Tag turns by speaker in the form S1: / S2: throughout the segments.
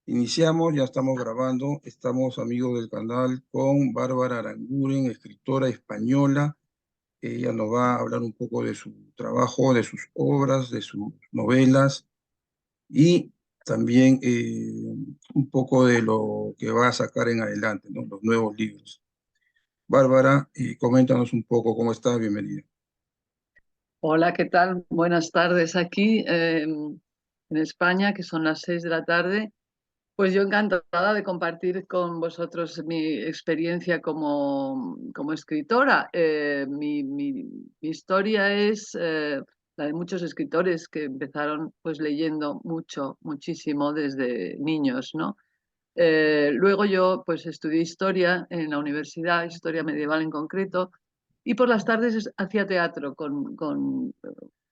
S1: Iniciamos, ya estamos grabando, estamos amigos del canal con Bárbara Aranguren, escritora española. Ella nos va a hablar un poco de su trabajo, de sus obras, de sus novelas y también un poco de lo que va a sacar en adelante, ¿no? Los nuevos libros. Bárbara, coméntanos un poco cómo estás, bienvenida.
S2: Hola, ¿qué tal? Buenas tardes aquí en España, que son las 6 de la tarde. Pues yo encantada de compartir con vosotros mi experiencia como escritora. Mi historia es la de muchos escritores que empezaron pues leyendo muchísimo desde niños, ¿no? Luego yo pues estudié historia en la universidad, historia medieval en concreto, y por las tardes hacía teatro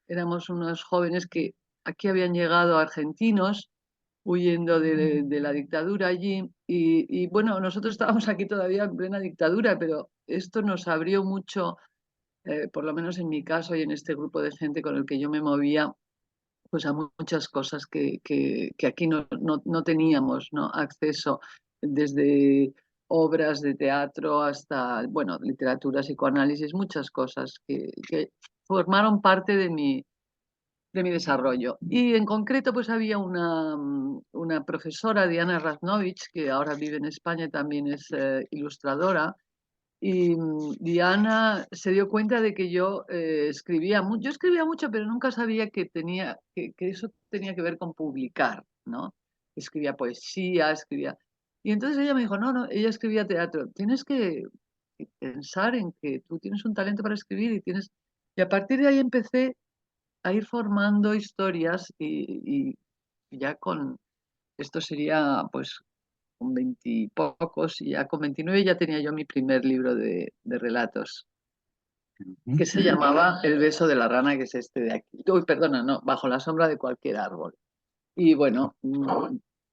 S2: éramos unos jóvenes que aquí habían llegado argentinos huyendo de la dictadura allí y bueno, nosotros estábamos aquí todavía en plena dictadura, pero esto nos abrió mucho, por lo menos en mi caso y en este grupo de gente con el que yo me movía, pues a muchas cosas que aquí no teníamos, ¿no? Acceso, desde obras de teatro hasta, bueno, literatura, psicoanálisis, muchas cosas que formaron parte de mi desarrollo. Y en concreto, pues había una profesora, Diana Raznovich, que ahora vive en España y también es ilustradora, y Diana se dio cuenta de que yo escribía mucho. Yo escribía mucho, pero nunca sabía que eso tenía que ver con publicar, ¿no? Escribía poesía, escribía. Y entonces ella me dijo, no, no, ella escribía teatro. Tienes que pensar en que tú tienes un talento para escribir y tienes... Y a partir de ahí empecé a ir formando historias y ya con... Esto sería pues con 20 y pocos, y ya con 29 ya tenía yo mi primer libro de relatos, que
S1: Ujú.
S2: se llamaba El beso de la rana, que es este de aquí. Uy, perdona, no, Bajo la sombra de cualquier árbol. Y bueno,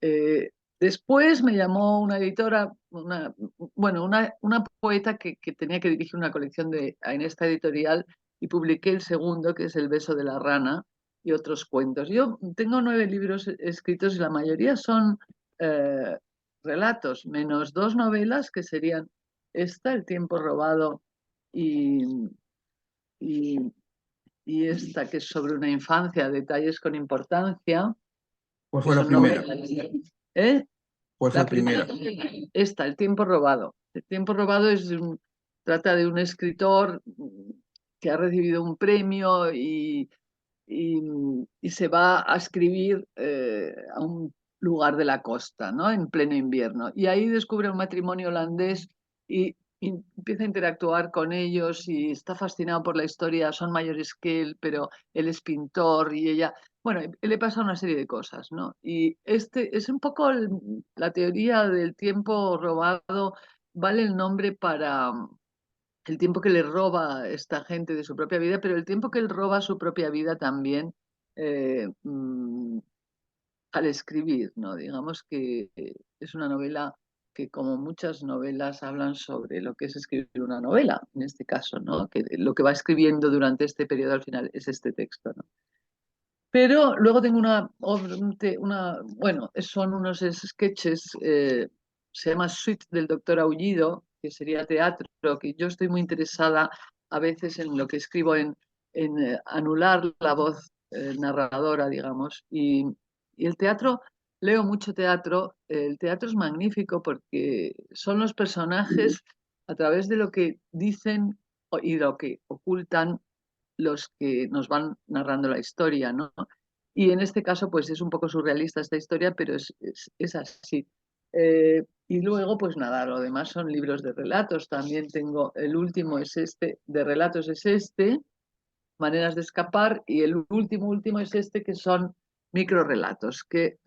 S2: eh, después me llamó una editora, bueno, una poeta que tenía que dirigir una colección en esta editorial, y publiqué el segundo, que es El beso de la rana y otros cuentos. Yo tengo 9 libros escritos y la mayoría son eh, relatos, menos 2 novelas que serían esta, El tiempo robado, y, y, y esta, que es sobre una infancia, Detalles con importancia,
S1: ¿Cuál
S2: que
S1: fue la
S2: son
S1: primera?
S2: novelas. ¿Eh?
S1: ¿Cuál fue
S2: La
S1: la
S2: primera,
S1: primera?
S2: esta, El tiempo robado. El tiempo robado trata de un escritor que ha recibido un premio y se va a escribir a un lugar de la costa, ¿no? En pleno invierno. Y ahí descubre un matrimonio holandés y empieza a interactuar con ellos y está fascinado por la historia. Son mayores que él, pero él es pintor y ella... Bueno, le pasa una serie de cosas, ¿no? Y este es un poco la teoría del tiempo robado. Vale el nombre para el tiempo que le roba esta gente de su propia vida, pero el tiempo que él roba su propia vida también, eh, mm, al escribir, ¿no? Digamos que es una novela que, como muchas novelas, hablan sobre lo que es escribir una novela, en este caso, ¿no? Que lo que va escribiendo durante este periodo al final es este texto, ¿no? Pero luego tengo bueno, son unos sketches, se llama Suite del Doctor Aullido, que sería teatro, que yo estoy muy interesada a veces en lo que escribo, en anular la voz narradora, digamos. Y el teatro, leo mucho teatro. El teatro es magnífico porque son los personajes a través de lo que dicen y lo que ocultan los que nos van narrando la historia, ¿no? Y en este caso, pues es un poco surrealista esta historia, pero es así. Y luego, pues nada, lo demás son libros de relatos. También tengo, el último es este, de relatos es este, Maneras de escapar, y el último es este, que son microrelatos, que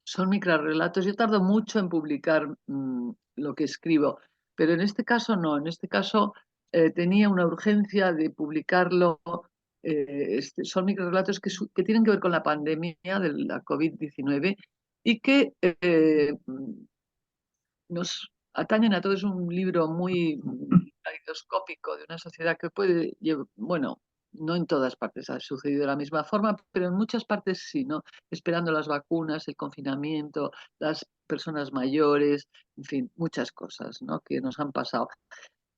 S2: son microrelatos. Yo tardo mucho en publicar lo que escribo, pero en este caso no. En este caso tenía una urgencia de publicarlo. Son microrelatos que tienen que ver con la pandemia de la COVID-19 y que nos atañen a todos. Es un libro muy caleidoscópico de una sociedad que puede, bueno, no en todas partes ha sucedido de la misma forma, pero en muchas partes sí, ¿no? Esperando las vacunas, el confinamiento, las personas mayores, en fin, muchas cosas, ¿no? Que nos han pasado.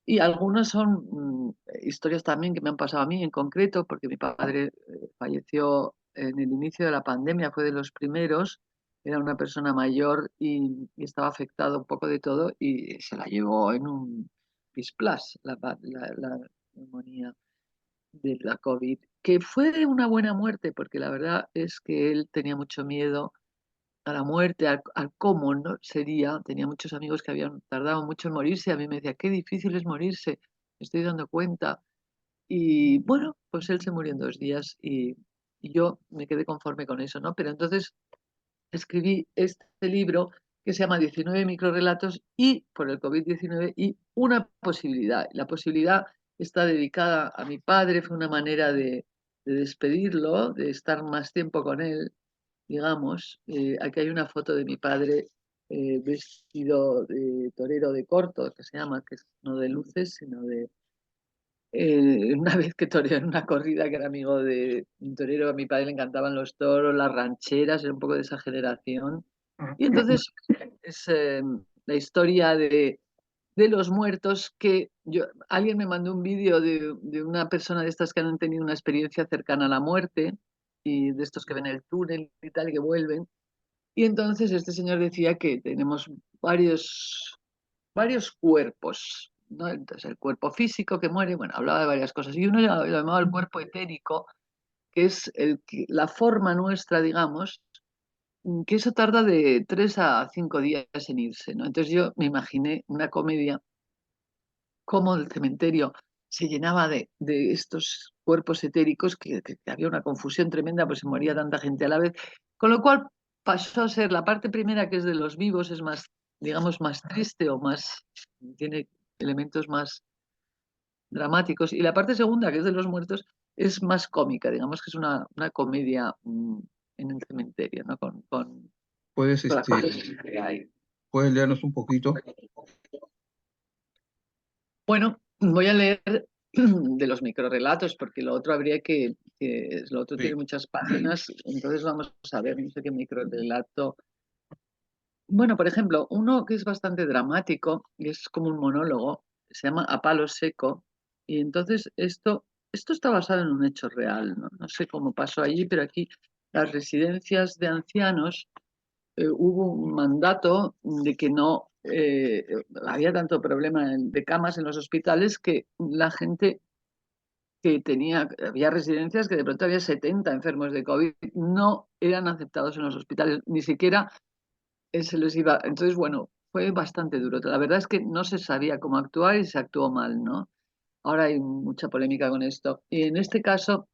S2: Y algunas son historias también que me han pasado a mí en concreto, porque mi padre falleció en el inicio de la pandemia, fue de los primeros, era una persona mayor y estaba afectado un poco de todo y se la llevó en un pisplas, la neumonía de la COVID, que fue una buena muerte, porque la verdad es que él tenía mucho miedo a la muerte, al cómo no sería. Tenía muchos amigos que habían tardado mucho en morirse. A mí me decía, qué difícil es morirse, me estoy dando cuenta. Y bueno, pues él se murió en 2 días y yo me quedé conforme con eso, ¿no? Pero entonces escribí este libro que se llama 19 microrelatos y por el COVID-19 y una posibilidad. La posibilidad está dedicada a mi padre, fue una manera de despedirlo, de estar más tiempo con él, digamos. Aquí hay una foto de mi padre vestido de torero de corto, que se llama, que es no de luces, sino de... una vez que toreó en una corrida que era amigo de un torero, a mi padre le encantaban los toros, las rancheras, era un poco de esa generación.
S1: Ah,
S2: Y entonces es la historia de los muertos que alguien me mandó un vídeo de una persona de estas que han tenido una experiencia cercana a la muerte y de estos que ven el túnel y tal y que vuelven. Y entonces este señor decía que tenemos varios cuerpos, ¿no? Entonces el cuerpo físico que muere, bueno, hablaba de varias cosas y uno lo llamaba el cuerpo etérico, que es la forma nuestra, digamos, que eso tarda de 3 a 5 días en irse, ¿no? Entonces yo me imaginé una comedia como el cementerio se llenaba de estos cuerpos etéricos, que había una confusión tremenda, pues se moría tanta gente a la vez, con lo cual pasó a ser la parte primera, que es de los vivos, es más, digamos, más triste o más, tiene elementos más dramáticos, y la parte segunda, que es de los muertos, es más cómica, digamos que es una comedia en el cementerio, ¿no?
S1: ¿Puedes,
S2: Con las cosas que hay.
S1: puedes leernos un poquito?
S2: Bueno, voy a leer de los microrelatos, porque lo otro habría lo otro tiene
S1: Sí.
S2: muchas páginas, entonces vamos a ver, no sé qué microrelato. Bueno, por ejemplo, uno que es bastante dramático, y es como un monólogo, se llama A palo seco, y entonces esto está basado en un hecho real, ¿no? No sé cómo pasó allí, pero aquí las residencias de ancianos hubo un mandato de que no había tanto problema de camas en los hospitales que la gente había residencias que de pronto había 70 enfermos de COVID, no eran aceptados en los hospitales, ni siquiera se les iba. Entonces, bueno, fue bastante duro. La verdad es que no se sabía cómo actuar y se actuó mal, ¿no? Ahora hay mucha polémica con esto. Y en este caso,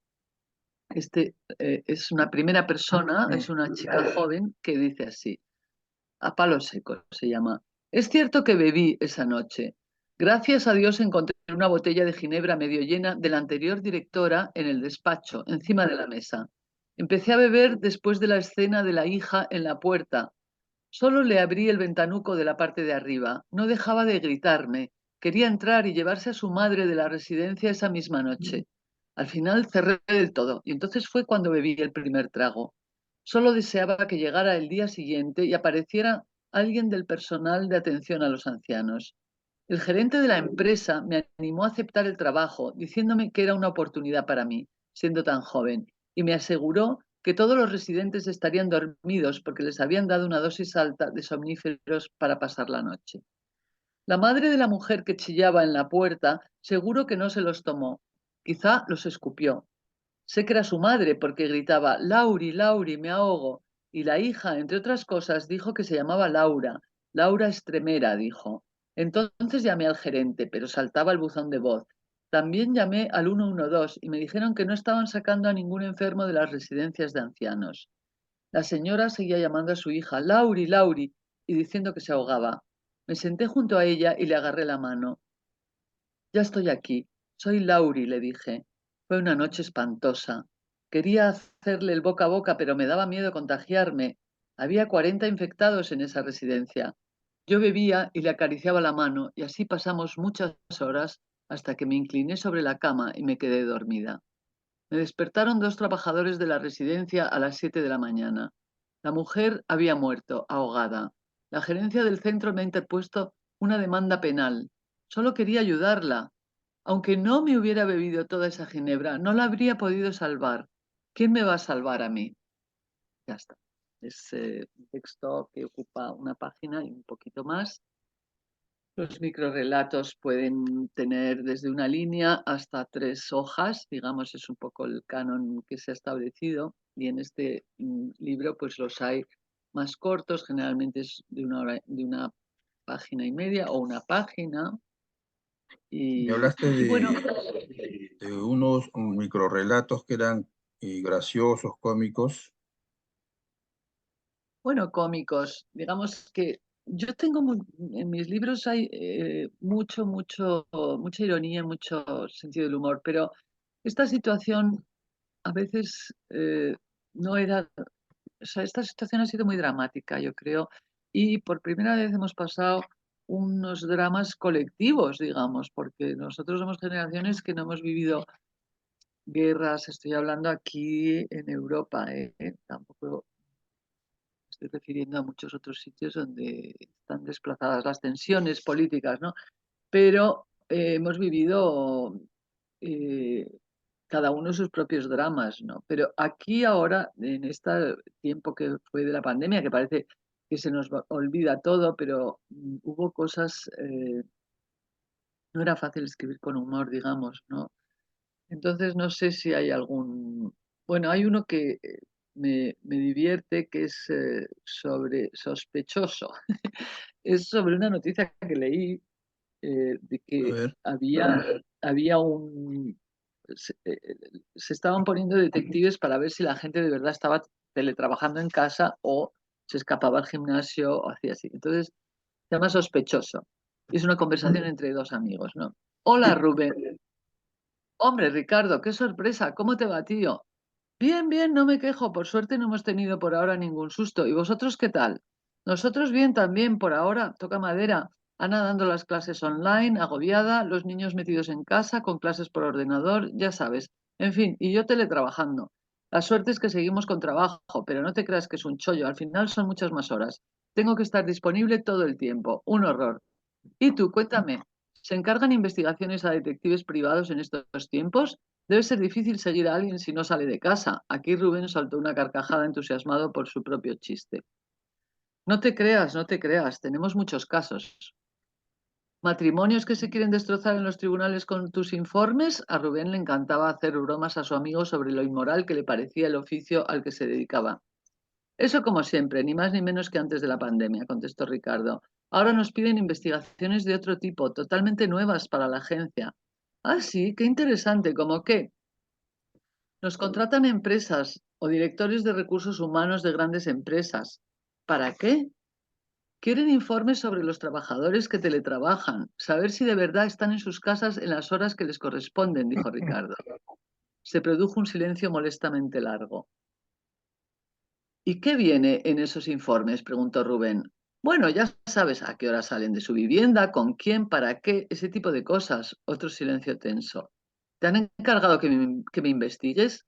S2: es una primera persona, es una chica joven que dice así. A palo seco se llama. Es cierto que bebí esa noche. Gracias a Dios encontré una botella de ginebra medio llena de la anterior directora en el despacho, encima de la mesa. Empecé a beber después de la escena de la hija en la puerta. Solo le abrí el ventanuco de la parte de arriba. No dejaba de gritarme. Quería entrar y llevarse a su madre de la residencia esa misma noche. Al final cerré del todo y entonces fue cuando bebí el primer trago. Solo deseaba que llegara el día siguiente y apareciera alguien del personal de atención a los ancianos. El gerente de la empresa me animó a aceptar el trabajo, diciéndome que era una oportunidad para mí, siendo tan joven, y me aseguró que todos los residentes estarían dormidos porque les habían dado una dosis alta de somníferos para pasar la noche. La madre de la mujer que chillaba en la puerta seguro que no se los tomó, quizá los escupió. Sé que era su madre porque gritaba, Lauri, Lauri, me ahogo. Y la hija, entre otras cosas, dijo que se llamaba Laura. Laura Estremera, dijo. Entonces llamé al gerente, pero saltaba el buzón de voz. También llamé al 112 y me dijeron que no estaban sacando a ningún enfermo de las residencias de ancianos. La señora seguía llamando a su hija, Lauri, Lauri, y diciendo que se ahogaba. Me senté junto a ella y le agarré la mano. Ya estoy aquí. Soy Lauri, le dije. Fue una noche espantosa. Quería hacerle el boca a boca, pero me daba miedo contagiarme. Había 40 infectados en esa residencia. Yo bebía y le acariciaba la mano, y así pasamos muchas horas hasta que me incliné sobre la cama y me quedé dormida. Me despertaron 2 trabajadores de la residencia a las 7 de la mañana. La mujer había muerto, ahogada. La gerencia del centro me ha interpuesto una demanda penal. Solo quería ayudarla. Aunque no me hubiera bebido toda esa ginebra, no la habría podido salvar. ¿Quién me va a salvar a mí? Ya está. Es un texto que ocupa una página y un poquito más. Los microrrelatos pueden tener desde una línea hasta 3 hojas, digamos, es un poco el canon que se ha establecido. Y en este libro, pues los hay más cortos, generalmente es de una página y media o una página.
S1: Me
S2: Y,
S1: hablaste
S2: y bueno,
S1: de unos microrrelatos que eran graciosos, cómicos.
S2: bueno, cómicos. Digamos que yo tengo en mis libros hay mucha ironía, mucho sentido del humor, pero esta situación a veces no era, o sea, esta situación ha sido muy dramática, yo creo, y por primera vez hemos pasado unos dramas colectivos, digamos, porque nosotros somos generaciones que no hemos vivido guerras, estoy hablando aquí en Europa, tampoco estoy refiriendo a muchos otros sitios donde están desplazadas las tensiones políticas, ¿no? Pero hemos vivido eh, cada uno sus propios dramas, ¿no? Pero aquí ahora, en este tiempo que fue de la pandemia, que parece que se nos olvida todo, pero hubo cosas, no era fácil escribir con humor, digamos, ¿no? Entonces no sé si hay algún... Bueno, hay uno que me divierte, que es sobre sospechoso. Es sobre una noticia que leí de
S1: A
S2: que
S1: ver,
S2: había un... Se estaban poniendo detectives para ver si la gente de verdad estaba teletrabajando en casa o se escapaba al gimnasio o hacía así. Entonces, se llama Sospechoso. Y es una conversación entre 2 amigos, ¿no? Hola, Rubén. Hombre, Ricardo, qué sorpresa. ¿Cómo te va, tío? Bien, bien, no me quejo. Por suerte no hemos tenido por ahora ningún susto. ¿Y vosotros qué tal? Nosotros bien también, por ahora. Toca madera. Ana dando las clases online, agobiada, los niños metidos en casa, con clases por ordenador, ya sabes. En fin, y yo teletrabajando. La suerte es que seguimos con trabajo, pero no te creas que es un chollo. Al final son muchas más horas. Tengo que estar disponible todo el tiempo. Un horror. Y tú, cuéntame, ¿se encargan investigaciones a detectives privados en estos tiempos? Debe ser difícil seguir a alguien si no sale de casa. Aquí Rubén soltó una carcajada entusiasmado por su propio chiste. No te creas, no te creas, tenemos muchos casos. ¿Matrimonios que se quieren destrozar en los tribunales con tus informes? A Rubén le encantaba hacer bromas a su amigo sobre lo inmoral que le parecía el oficio al que se dedicaba. Eso como siempre, ni más ni menos que antes de la pandemia, contestó Ricardo. Ahora nos piden investigaciones de otro tipo, totalmente nuevas para la agencia. Ah, sí, qué interesante, ¿cómo qué? Nos contratan empresas o directores de recursos humanos de grandes empresas. ¿Para qué? Quieren informes sobre los trabajadores que teletrabajan, saber si de verdad están en sus casas en las horas que les corresponden, dijo Ricardo. Se produjo un silencio molestamente largo. ¿Y qué viene en esos informes? Preguntó Rubén. Bueno, ya sabes a qué hora salen de su vivienda, con quién, para qué, ese tipo de cosas. Otro silencio tenso. ¿Te han encargado que me investigues?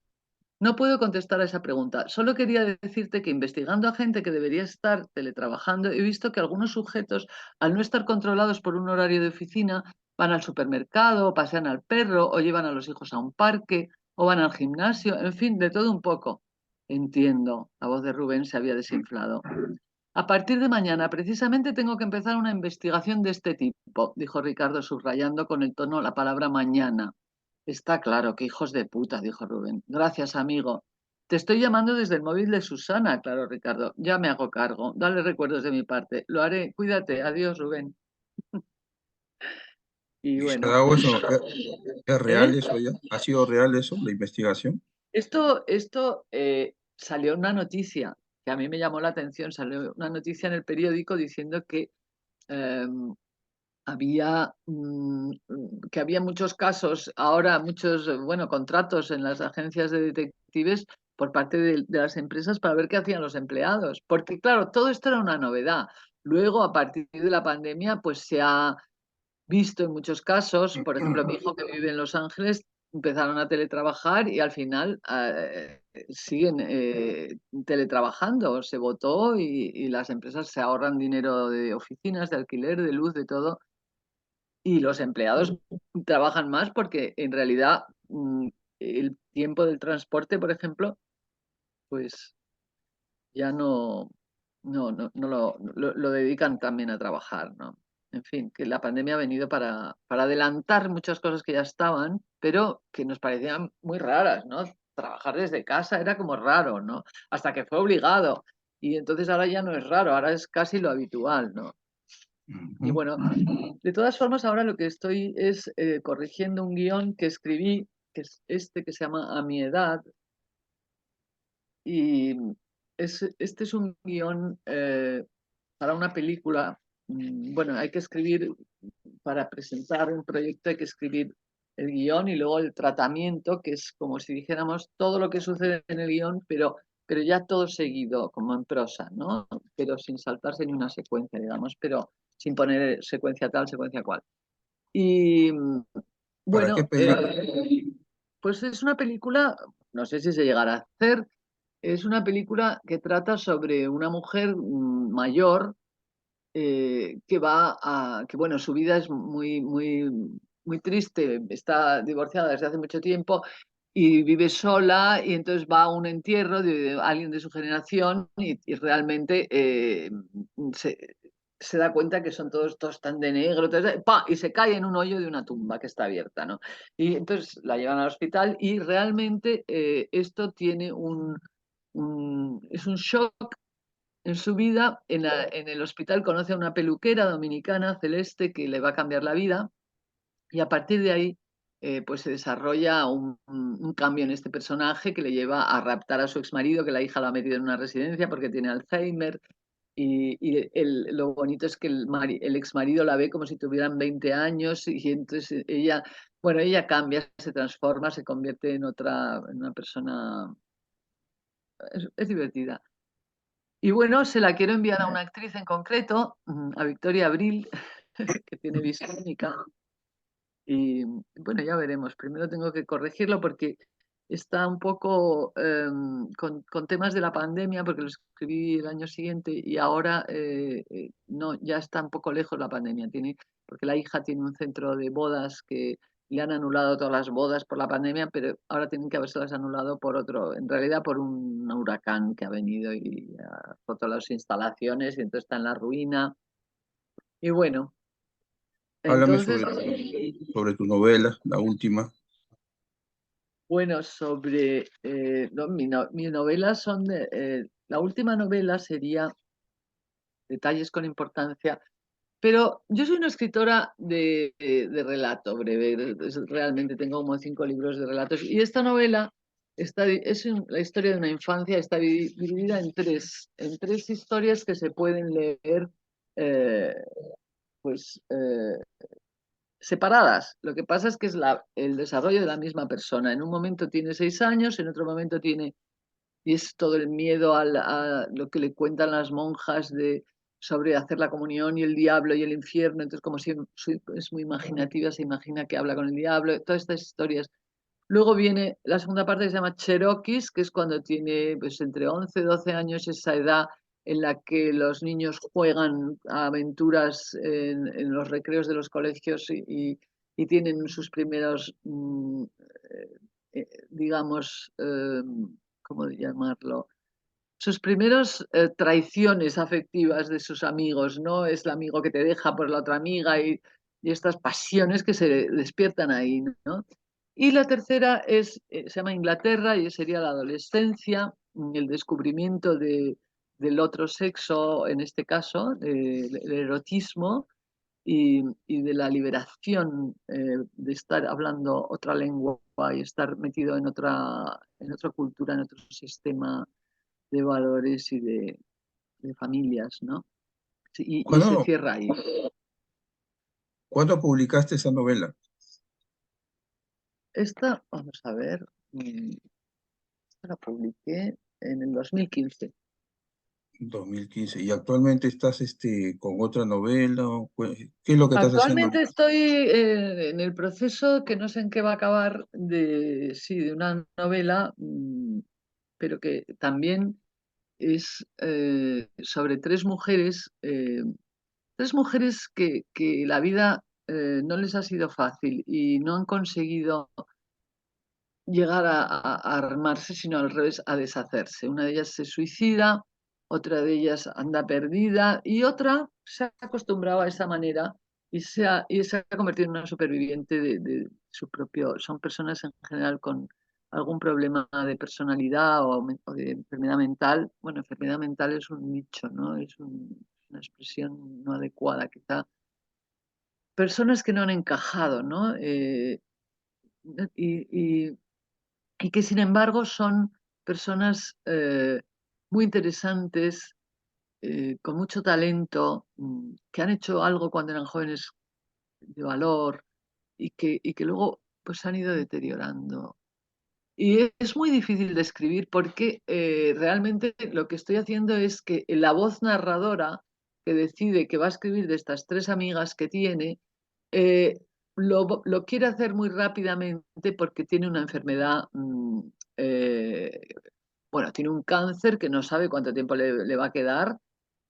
S2: No puedo contestar a esa pregunta. Solo quería decirte que investigando a gente que debería estar teletrabajando, he visto que algunos sujetos, al no estar controlados por un horario de oficina, van al supermercado, o pasean al perro, o llevan a los hijos a un parque, o van al gimnasio, en fin, de todo un poco. Entiendo. La voz de Rubén se había desinflado. A partir de mañana, precisamente, tengo que empezar una investigación de este tipo, dijo Ricardo, subrayando con el tono la palabra mañana. Está claro, que hijos de puta, dijo Rubén. Gracias, amigo. Te estoy llamando desde el móvil de Susana, claro, Ricardo. Ya me hago cargo. Dale recuerdos de mi parte. Lo haré. Cuídate. Adiós, Rubén. Y
S1: ¿y se ha
S2: bueno,
S1: dado eso? ¿Es real
S2: ¿eh?
S1: eso ya? ¿Ha sido real eso, la investigación?
S2: Esto salió en una noticia que a mí me llamó la atención. Salió una noticia en el periódico diciendo eh, que había muchos casos, ahora muchos, bueno, contratos en las agencias de detectives por parte de las empresas para ver qué hacían los empleados. Porque, claro, todo esto era una novedad. Luego, a partir de la pandemia, pues se ha visto en muchos casos, por ejemplo, mi hijo que vive en Los Ángeles empezaron a teletrabajar y al final siguen teletrabajando. Se votó y las empresas se ahorran dinero de oficinas, de alquiler, de luz, de todo. Y los empleados trabajan más porque en realidad el tiempo del transporte, por ejemplo, pues ya no lo dedican también a trabajar, ¿no? En fin, que la pandemia ha venido para adelantar muchas cosas que ya estaban, pero que nos parecían muy raras, ¿no? Trabajar desde casa era como raro, ¿no? Hasta que fue obligado. Y entonces ahora ya no es raro, ahora es casi lo habitual, ¿no? Y
S1: Ujú.
S2: bueno, de todas formas, ahora lo que estoy es corrigiendo un guión que escribí, que es este que se llama A mi edad, y este es un guión para una película. Bueno, hay que escribir, para presentar un proyecto hay que escribir el guión y luego el tratamiento, que es como si dijéramos todo lo que sucede en el guión, pero ya todo seguido, como en prosa, ¿no? Pero sin saltarse ni una secuencia, digamos, pero sin poner secuencia tal, secuencia cual. Y
S1: ¿Para qué
S2: bueno,
S1: película?
S2: pues es una película, no sé si se llegará a hacer, es una película que trata sobre una mujer mayor que bueno, su vida es muy, muy, muy triste, está divorciada desde hace mucho tiempo y vive sola y entonces va a un entierro de alguien de su generación y realmente se, se da cuenta que son todos tan de negro, ¡pa! Y se cae en un hoyo de una tumba que está abierta, ¿no? Y entonces la llevan al hospital y realmente esto tiene es un shock en su vida. En el hospital conoce a una peluquera dominicana, Celeste, que le va a cambiar la vida y a partir de ahí pues se desarrolla un cambio en este personaje que le lleva a raptar a su exmarido, que la hija lo ha metido en una residencia porque tiene Alzheimer. Y lo bonito es que el exmarido la ve como si tuvieran 20 años y entonces ella, bueno, ella cambia, se transforma, se convierte en una persona, es divertida. Y bueno, se la quiero enviar a una actriz en concreto, a Victoria Abril, que tiene bisónica. Y bueno, ya veremos. Primero tengo que corregirlo porque está un poco con temas de la pandemia, porque lo escribí el año siguiente y ahora no, ya está un poco lejos la pandemia. Porque la hija tiene un centro de bodas que le han anulado todas las bodas por la pandemia, pero ahora tienen que habérselas anulado por otro, en realidad por un huracán que ha venido y ha roto las instalaciones y entonces está en la ruina. Y bueno,
S1: Háblame
S2: entonces,
S1: sobre tu novela, la última.
S2: bueno, sobre no, mis novelas son la última novela sería Detalles con importancia, pero yo soy una escritora de relato breve, realmente tengo como 5 libros de relatos y esta novela la historia de una infancia, está dividida en tres historias que se pueden leer eh, pues separadas. Lo que pasa es que es el desarrollo de la misma persona. En un momento tiene 6 años, en otro momento tiene. Y es todo el miedo a lo que le cuentan las monjas sobre hacer la comunión y el diablo y el infierno. Entonces, como si es muy imaginativa, se imagina que habla con el diablo, todas estas historias. Luego viene la segunda parte que se llama Cherokees, que es cuando tiene pues, entre 11 y 12 años, esa edad en la que los niños juegan a aventuras en los recreos de los colegios y tienen sus primeros, digamos, ¿cómo llamarlo? Sus primeros traiciones afectivas de sus amigos, ¿no? Es el amigo que te deja por la otra amiga y estas pasiones que se despiertan ahí, ¿no? Y la tercera se llama Inglaterra y sería la adolescencia, el descubrimiento del otro sexo, en este caso, el erotismo y de la liberación de estar hablando otra lengua y estar metido en otra cultura, en otro sistema de valores y de familias, ¿no? Sí, y se
S1: ¿Cuándo,
S2: cierra ahí.
S1: cuándo publicaste esa novela?
S2: Esta, vamos a ver, esta la publiqué en el 2015.
S1: 2015. ¿Y actualmente estás con otra novela? ¿Qué es lo que estás haciendo
S2: Actualmente
S1: ahorita?
S2: estoy en el proceso que no sé en qué va a acabar de, sí, de una novela, pero que también es sobre tres mujeres que la vida no les ha sido fácil y no han conseguido llegar a armarse, sino al revés, a deshacerse. Una de ellas se suicida, otra de ellas anda perdida y otra se ha acostumbrado a esa manera y se ha convertido en una superviviente de su propio. Son personas en general con algún problema de personalidad o de enfermedad mental. Bueno, enfermedad mental es un nicho, ¿no? Una expresión no adecuada, quizá. Personas que no han encajado, ¿no? Y, y- y que sin embargo son personas muy interesantes, con mucho talento, que han hecho algo cuando eran jóvenes de valor y que luego pues se han ido deteriorando. Y es muy difícil de escribir porque realmente lo que estoy haciendo es que la voz narradora que decide que va a escribir de estas tres amigas que tiene, eh, lo quiere hacer muy rápidamente porque tiene una enfermedad, eh, bueno, tiene un cáncer que no sabe cuánto tiempo le va a quedar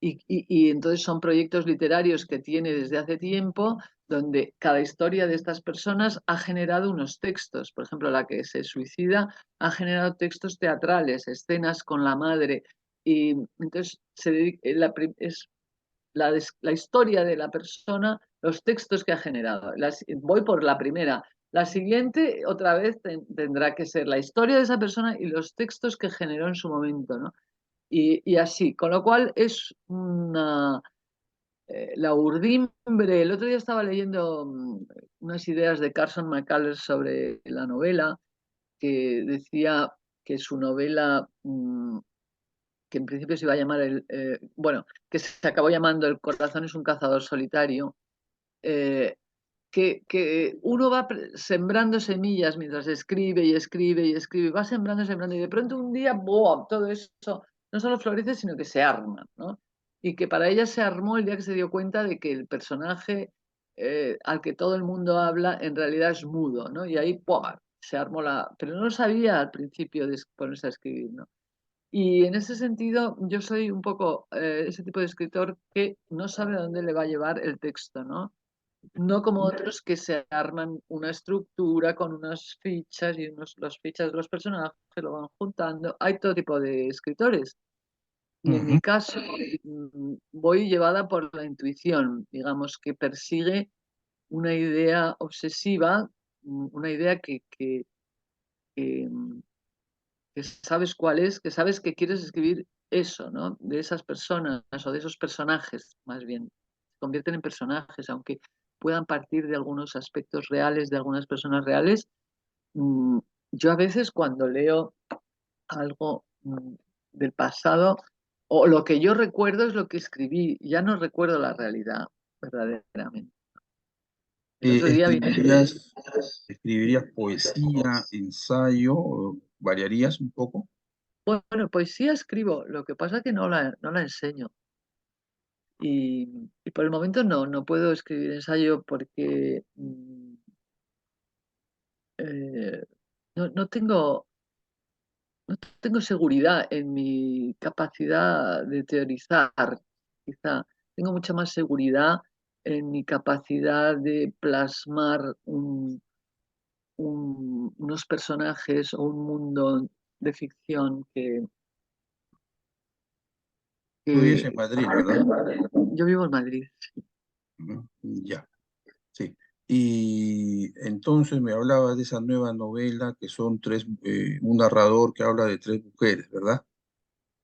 S2: y entonces son proyectos literarios que tiene desde hace tiempo donde cada historia de estas personas ha generado unos textos. Por ejemplo, la que se suicida ha generado textos teatrales, escenas con la madre. Y entonces es la historia de la persona, los textos que ha generado. Voy por la primera. La siguiente, otra vez, tendrá que ser la historia de esa persona y los textos que generó en su momento, ¿no? Y así, con lo cual es la urdimbre. El otro día estaba leyendo unas ideas de Carson McCullers sobre la novela, que decía que su novela, que en principio se iba a llamar bueno, que se acabó llamando El corazón es un cazador solitario, eh, que uno va sembrando semillas mientras escribe y escribe y escribe, va sembrando y sembrando, y de pronto un día, ¡boom!, todo eso no solo florece, sino que se arma, ¿no? Y que para ella se armó el día que se dio cuenta de que el personaje al que todo el mundo habla en realidad es mudo, ¿no? Y ahí, ¡pum!, se armó la. Pero no lo sabía al principio de ponerse a escribir, ¿no? Y en ese sentido, yo soy un poco ese tipo de escritor que no sabe a dónde le va a llevar el texto, ¿no? No como otros que se arman una estructura con unas fichas y las fichas de los personajes lo van juntando. Hay todo tipo de escritores. Y en
S1: Ujú.
S2: mi caso, voy llevada por la intuición, digamos, que persigue una idea obsesiva, una idea que, mm, que sabes cuál es, que sabes que quieres escribir eso, ¿no? De esas personas o de esos personajes, más bien. Se convierten en personajes, aunque puedan partir de algunos aspectos reales, de algunas personas reales. Mm, yo a veces cuando leo algo del pasado, o lo que yo recuerdo es lo que escribí, ya no recuerdo la realidad verdaderamente. El otro día vine.
S1: ¿Escribirías poesía, ensayo, o variarías un poco?
S2: Bueno, poesía escribo, lo que pasa es que no la enseño. Y por el momento no puedo escribir ensayo porque eh, no tengo seguridad en mi capacidad de teorizar, quizá. Tengo mucha más seguridad en mi capacidad de plasmar unos personajes o un mundo de ficción
S1: Tú vives en
S2: que.
S1: Madrid, ¿verdad?
S2: Yo vivo en Madrid.
S1: Ujú. Ya, sí. Y entonces me hablaba de esa nueva novela que son un narrador que habla de tres mujeres, ¿verdad?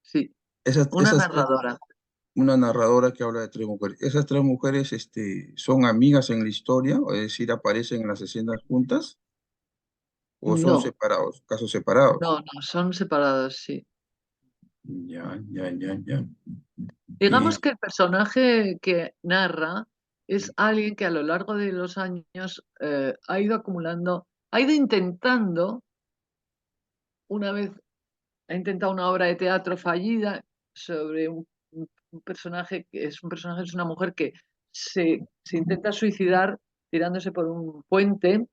S2: Sí,
S1: Esas,
S2: una
S1: esas tres,
S2: narradora.
S1: una narradora que habla de tres mujeres. ¿Esas tres mujeres son amigas en la historia? O es decir, aparecen en las escenas juntas o son
S2: No,
S1: separados, casos separados.
S2: no, son separados, sí.
S1: Ya, ya, ya, ya.
S2: Digamos
S1: Y
S2: que el personaje que narra es alguien que a lo largo de los años ha ido acumulando, ha ido intentando, una vez ha intentado una obra de teatro fallida sobre un personaje que es una mujer que se intenta suicidar tirándose por un puente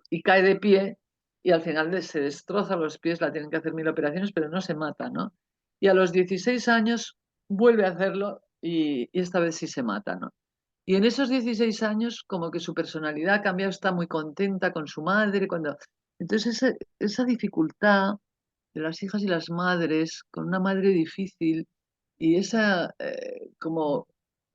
S2: y cae de pie y al final se destroza los pies, la tienen que hacer 1000 operaciones, pero no se mata, ¿no? Y a los 16 años vuelve a hacerlo y esta vez sí se mata, ¿no? Y en esos 16 años, como que su personalidad ha cambiado, está muy contenta con su madre. Entonces, esa dificultad de las hijas y las madres, con una madre difícil, y como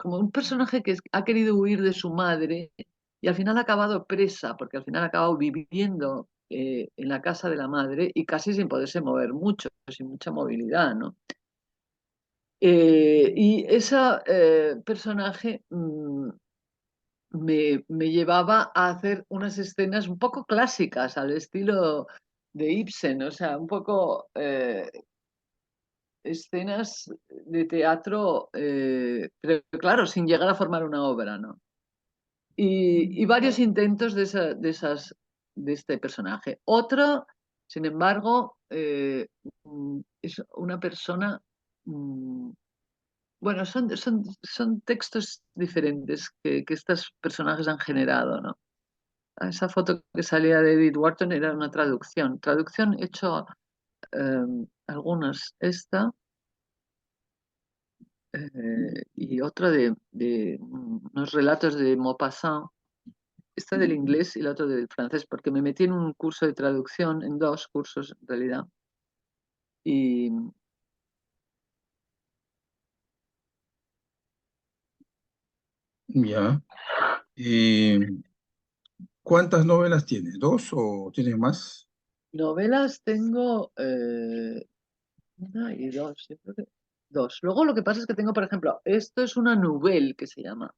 S2: un personaje que ha querido huir de su madre y al final ha acabado presa, porque al final ha acabado viviendo en la casa de la madre y casi sin poderse mover mucho, sin mucha movilidad, ¿no? Y ese personaje me llevaba a hacer unas escenas un poco clásicas al estilo de Ibsen, o sea, un poco escenas de teatro, pero claro, sin llegar a formar una obra, ¿no? Y varios intentos de este personaje. Otro, sin embargo, es una persona, mm, bueno, son textos diferentes que estos personajes han generado, ¿no? Esa foto que salía de Edith Wharton era una traducción hecho algunas, esta y otra de unos relatos de Maupassant, esta del inglés y la otra del francés, porque me metí en un curso de traducción, en 2 cursos en realidad, y
S1: Ya. Eh, ¿Cuántas novelas tienes? ¿Dos o tienes más?
S2: novelas tengo una y dos, yo creo que dos. Luego lo que pasa es que tengo, por ejemplo, esto es una nouvelle que se llama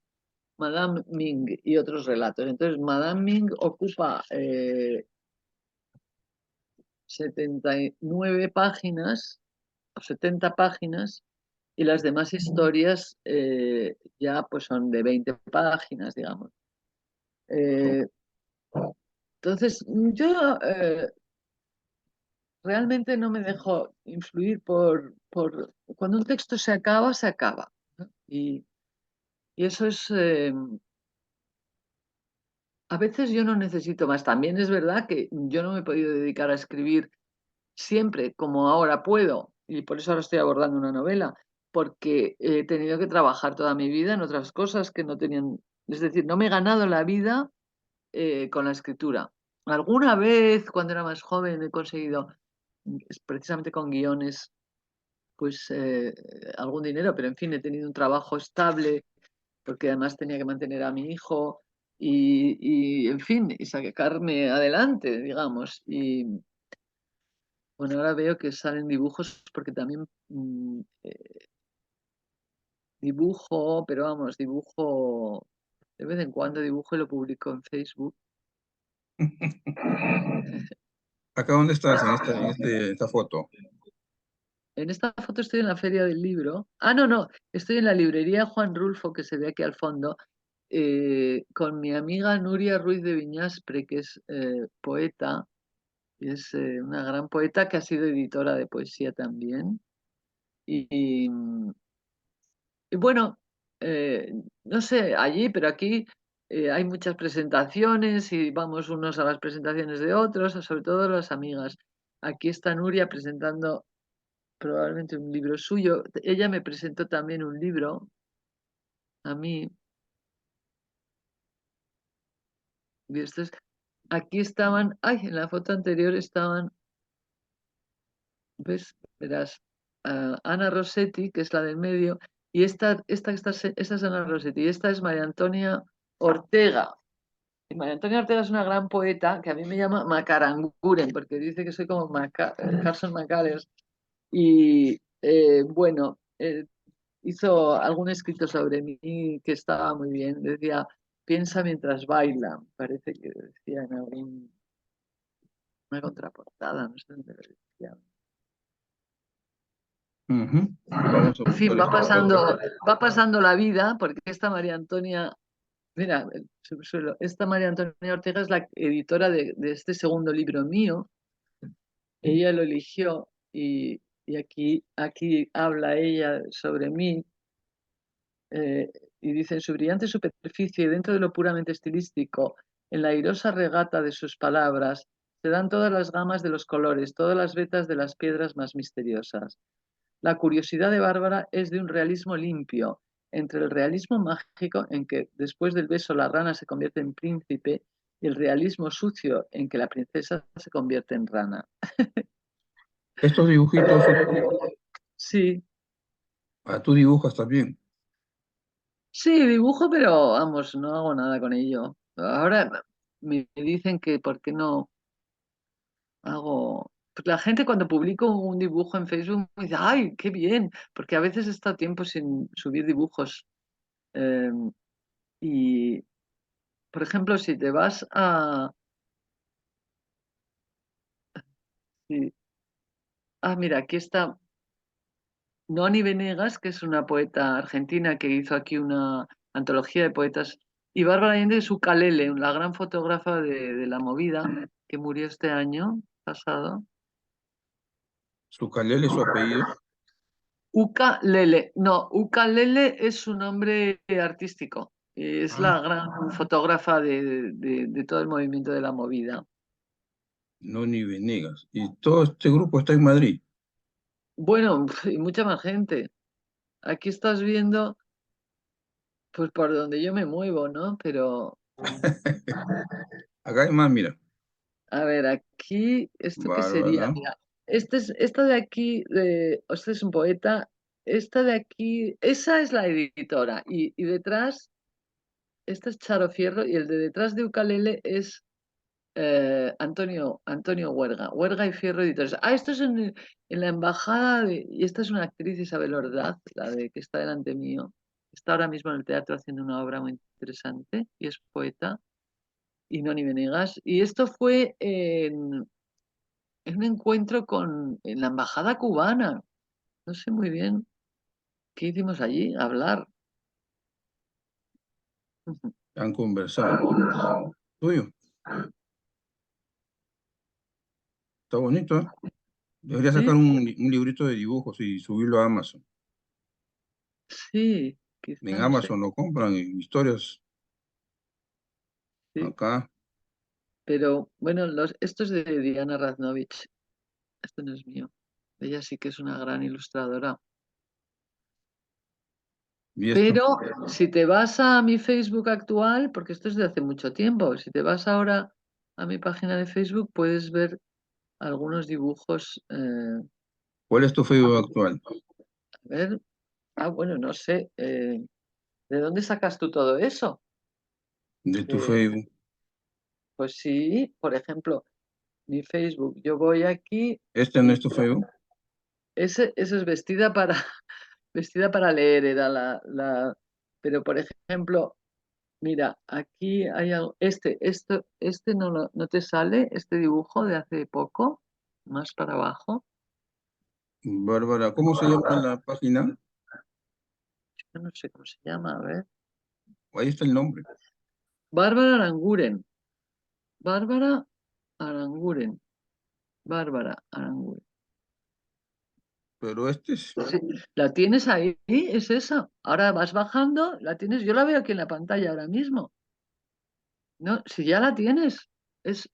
S2: Madame Ming y otros relatos. Entonces, Madame Ming ocupa 79 páginas o 70 páginas y las demás historias ya pues son de 20 páginas, digamos. Eh, entonces, yo realmente no me dejo influir por... Cuando un texto se acaba, se acaba, ¿no? Y eso es... a veces yo no necesito más. También es verdad que yo no me he podido dedicar a escribir siempre como ahora puedo, y por eso ahora estoy abordando una novela, porque he tenido que trabajar toda mi vida en otras cosas que no tenían, es decir, no me he ganado la vida con la escritura. Alguna vez, cuando era más joven, he conseguido, precisamente con guiones, pues algún dinero, pero en fin, he tenido un trabajo estable, porque además tenía que mantener a mi hijo en fin, y sacarme adelante, digamos. Y bueno, ahora veo que salen dibujos porque también dibujo, pero vamos, dibujo de vez en cuando dibujo y lo publico en Facebook.
S1: ¿Acá dónde estás? Esta foto.
S2: En esta foto estoy en la Feria del Libro. Ah, no, no, estoy en la librería Juan Rulfo, que se ve aquí al fondo, con mi amiga Nuria Ruiz de Viñaspre, que es poeta, y es una gran poeta que ha sido editora de poesía también. Y, y bueno, no sé, allí, pero aquí hay muchas presentaciones y vamos unos a las presentaciones de otros, sobre todo las amigas. Aquí está Nuria presentando probablemente un libro suyo. Ella me presentó también un libro a mí. Y aquí estaban, ay, en la foto anterior estaban, ¿ves? Verás, Ana Rossetti, que es la del medio, y esta es Ana Rossetti, y esta es María Antonia Ortega. Y María Antonia Ortega es una gran poeta que a mí me llama Macaranguren, porque dice que soy como Carson McCullers. Y bueno, hizo algún escrito sobre mí que estaba muy bien. Decía, piensa mientras baila, parece que decía en alguna contraportada, no sé dónde lo decía.
S1: Ujú. Vamos a
S2: En fin,
S1: buscar esta foto.
S2: va pasando la vida, porque esta María Antonia, mira, el subsuelo, esta María Antonia Ortega es la editora de este segundo libro mío. Ella lo eligió y aquí habla ella sobre mí, y dice: "En su brillante superficie, dentro de lo puramente estilístico, en la airosa regata de sus palabras, se dan todas las gamas de los colores, todas las vetas de las piedras más misteriosas. La curiosidad de Bárbara es de un realismo limpio, entre el realismo mágico en que después del beso la rana se convierte en príncipe y el realismo sucio en que la princesa se convierte en rana".
S1: Estos dibujitos son...
S2: Sí,
S1: Ah, tú dibujas también.
S2: sí, dibujo, pero vamos, no hago nada con ello. Ahora me dicen que por qué no hago... Pues la gente cuando publico un dibujo en Facebook me dice: ¡ay, qué bien! Porque a veces he estado tiempo sin subir dibujos. eh, y, por ejemplo, si te vas a... si- mira, aquí está Noni Venegas, que es una poeta argentina que hizo aquí una antología de poetas, y Bárbara Allende es Ucalele, la gran fotógrafa de la movida, que murió este año pasado.
S1: Su calel es su apellido.
S2: Ucalele, no, Ucalele es su nombre artístico. Es
S1: Ah,
S2: la gran fotógrafa de todo el movimiento de la movida.
S1: Noni Venegas. Y todo este grupo está en Madrid.
S2: Bueno, y mucha más gente. Aquí estás viendo, pues por donde yo me muevo, ¿no? Pero,
S1: Acá hay más, mira.
S2: a ver, aquí, ¿esto qué sería?
S1: Bárbara.
S2: Mira, esta de aquí, este es un poeta, esta de aquí, esa es la editora, y detrás, este es Charo Fierro, y el de detrás de Ucalele es Antonio Huerga y Fierro Editores. Esto es en la embajada y esta es una actriz, Isabel Ordaz, la de que está delante mío. Está ahora mismo en el teatro haciendo una obra muy interesante y es poeta, y Noni Venegas. Y esto fue en un encuentro en la embajada cubana. No sé muy bien qué hicimos allí, hablar.
S1: Han conversado. Tuyo. Está bonito, ¿eh? Debería
S2: Sí,
S1: sacar un librito de dibujos y subirlo a Amazon.
S2: sí,
S1: En
S2: quizá, no sé.
S1: Amazon lo compran, en historias
S2: Sí.
S1: acá.
S2: Pero bueno, esto es de Diana Raznovich. Esto no es mío. Ella sí que es una gran ilustradora.
S1: Y esto,
S2: Pero si te vas a mi Facebook actual, porque esto es de hace mucho tiempo, si te vas ahora a mi página de Facebook, puedes ver algunos dibujos.
S1: ¿cuál es tu Facebook actual?
S2: A ver, bueno, no sé. ¿De dónde sacas tú todo eso?
S1: De tu
S2: Eh,
S1: Facebook.
S2: pues sí, por ejemplo, mi Facebook. Yo voy aquí
S1: ¿Este no
S2: y
S1: es tu Facebook?
S2: ese es vestida para, vestida para leer, era pero por ejemplo, mira, aquí hay algo. Este no, no te sale, este dibujo de hace poco, más para abajo.
S1: Bárbara, ¿cómo se llama la página?
S2: Yo no sé cómo se llama, a ver.
S1: Ahí está el nombre.
S2: Bárbara Aranguren. Bárbara Aranguren. Bárbara Aranguren.
S1: Pero este es,
S2: Sí, ¿la tienes ahí? Es esa. Ahora vas bajando, la tienes. Yo la veo aquí en la pantalla ahora mismo. No, si ya la tienes.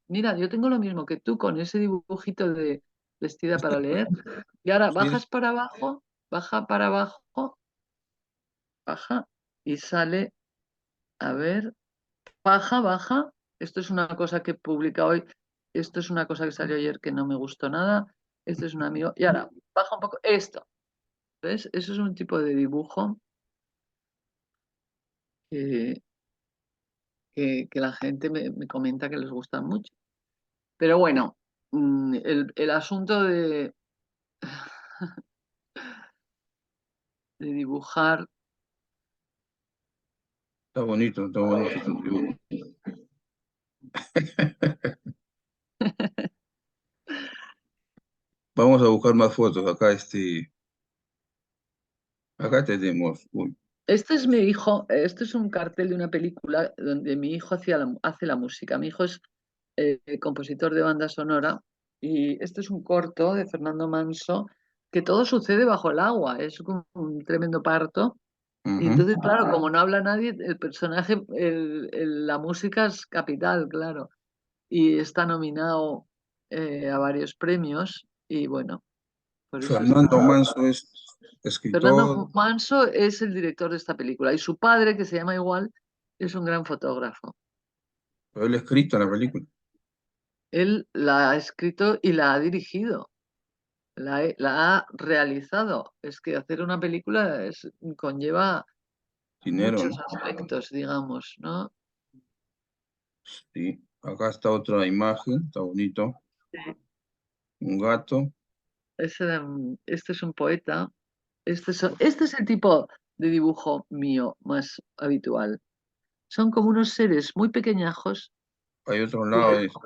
S2: Mira, yo tengo lo mismo que tú con ese dibujito de vestida para leer. Y ahora
S1: sí
S2: bajas
S1: es,
S2: para abajo, baja para abajo, baja y sale, a ver, baja, baja. Esto es una cosa que publica hoy. Esto es una cosa que salió ayer que no me gustó nada. Esto es un amigo. Y ahora, baja un poco. Esto, ¿ves? Eso es un tipo de dibujo que, que la gente me comenta que les gusta mucho. Pero bueno, el asunto de dibujar.
S1: está bonito tu dibujo. Vamos a buscar más fotos. Acá acá tenemos. Uy,
S2: Este es mi hijo, este es un cartel de una película donde mi hijo hace la música. Mi hijo es compositor de banda sonora y este es un corto de Fernando Manso que todo sucede bajo el agua, es como un tremendo parto. Y
S1: Ujú.
S2: entonces, claro, como no habla nadie, el personaje, la música es capital, claro. Y está nominado a varios premios y bueno, por eso
S1: Fernando
S2: está.
S1: Manso es escritor,
S2: Fernando Manso es el director de esta película y su padre, que se llama igual, es un gran fotógrafo.
S1: pero él ha escrito en la película.
S2: Él la ha escrito y la ha dirigido, la ha realizado. Es que hacer una película conlleva
S1: Dinero,
S2: muchos
S1: ¿no?
S2: aspectos, digamos, ¿no?
S1: Sí. Acá está otra imagen, está bonito.
S2: Sí.
S1: Un gato.
S2: Este es un poeta. Este es el tipo de dibujo mío más habitual. Son como unos seres muy pequeñajos
S1: Hay otro
S2: que,
S1: lado de eso.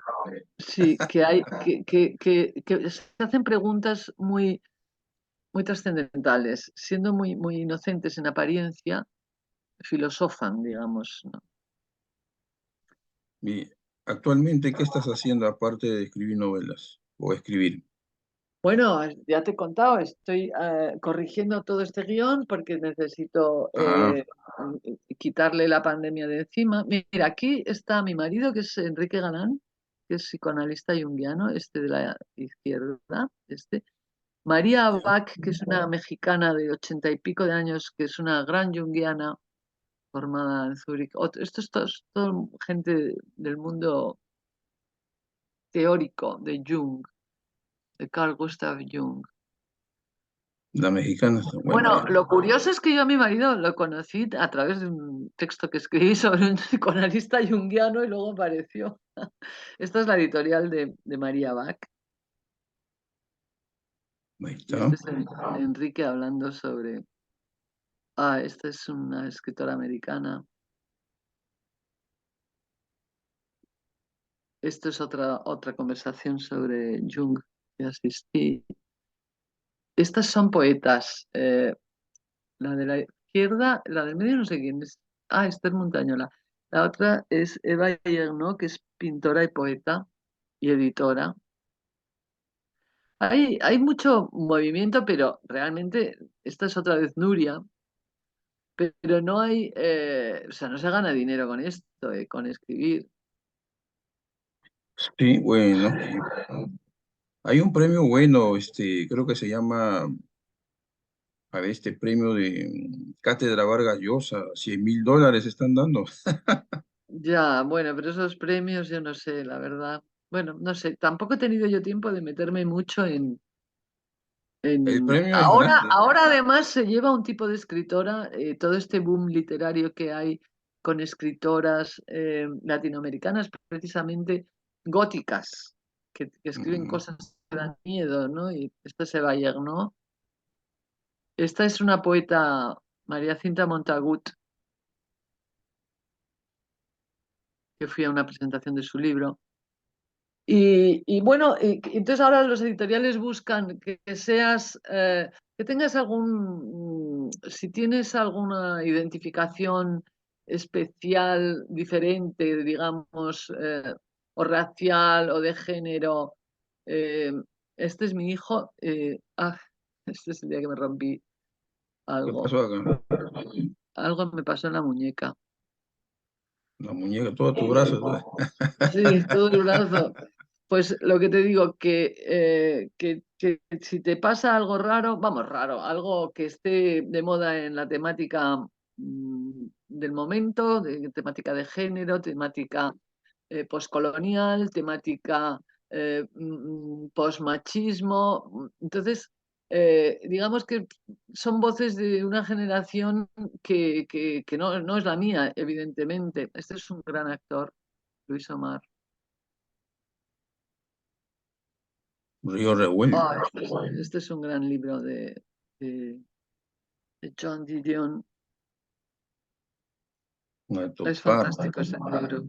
S2: sí, que se hacen preguntas muy, muy trascendentales, siendo muy, muy inocentes en apariencia, filosofan, digamos, ¿no?
S1: Y actualmente, ¿qué estás haciendo aparte de escribir novelas o escribir?
S2: Bueno, ya te he contado, estoy corrigiendo todo este guión porque necesito
S1: Ah,
S2: quitarle la pandemia de encima. Mira, aquí está mi marido, que es Enrique Galán, que es psicoanalista junguiano, este de la izquierda, este. María
S1: ya.
S2: Bach, que es una mexicana de 80 y pico de años, que es una gran junguiana formada en Zúrich. Esto es todo gente del mundo teórico de Jung, de Carl Gustav Jung.
S1: La mexicana está buena.
S2: Bueno, lo curioso es que yo a mi marido lo conocí a través de un texto que escribí sobre un psicoanalista junguiano y luego apareció. Esta es la editorial de María Bach
S1: Ahí
S2: y este
S1: está.
S2: es Enrique hablando sobre... esta es una escritora americana. Esto es otra conversación sobre Jung que asistí. Estas son poetas. La de la izquierda, la del medio no sé quién es. Esther Montañola. La otra es Eva Yerno, que es pintora y poeta y editora. Hay mucho movimiento, pero realmente esta es otra vez Nuria, pero no hay, o sea, no se gana dinero con esto, con escribir.
S1: Sí, bueno. Hay un premio bueno, creo que se llama, a ver, este premio de Cátedra Vargas Llosa, $100.000 están dando.
S2: Ya, bueno, pero esos premios yo no sé, la verdad. Bueno, no sé, tampoco he tenido yo tiempo de meterme mucho
S1: El
S2: en...
S1: premio es
S2: Ahora,
S1: grande.
S2: ahora además se lleva un tipo de escritora, todo este boom literario que hay con escritoras latinoamericanas, precisamente góticas, que escriben
S1: Mm,
S2: cosas que dan miedo, ¿no? Y esta se va a llegar, ¿no? Esta es una poeta, María Cinta Montagut, que fui a una presentación de su libro. Y bueno, entonces ahora los editoriales buscan que seas, que tengas si tienes alguna identificación especial, diferente, digamos, o racial o de género. eh, este es mi hijo. Este es el día que me rompí
S1: ¿Qué
S2: algo.
S1: pasó acá?
S2: Algo me pasó en la muñeca.
S1: La muñeca, todo tu brazo.
S2: Sí, todo el brazo. Pues lo que te digo, que si te pasa algo raro, vamos, raro, algo que esté de moda en la temática del momento, de temática de género, temática poscolonial, temática posmachismo. Entonces, digamos que son voces de una generación que no es la mía, evidentemente. Este es un gran actor, Luis Omar.
S1: Río Revuelto.
S2: Este es un gran libro de, de John Didion.
S1: A
S2: Es
S1: topar.
S2: fantástico ese libro.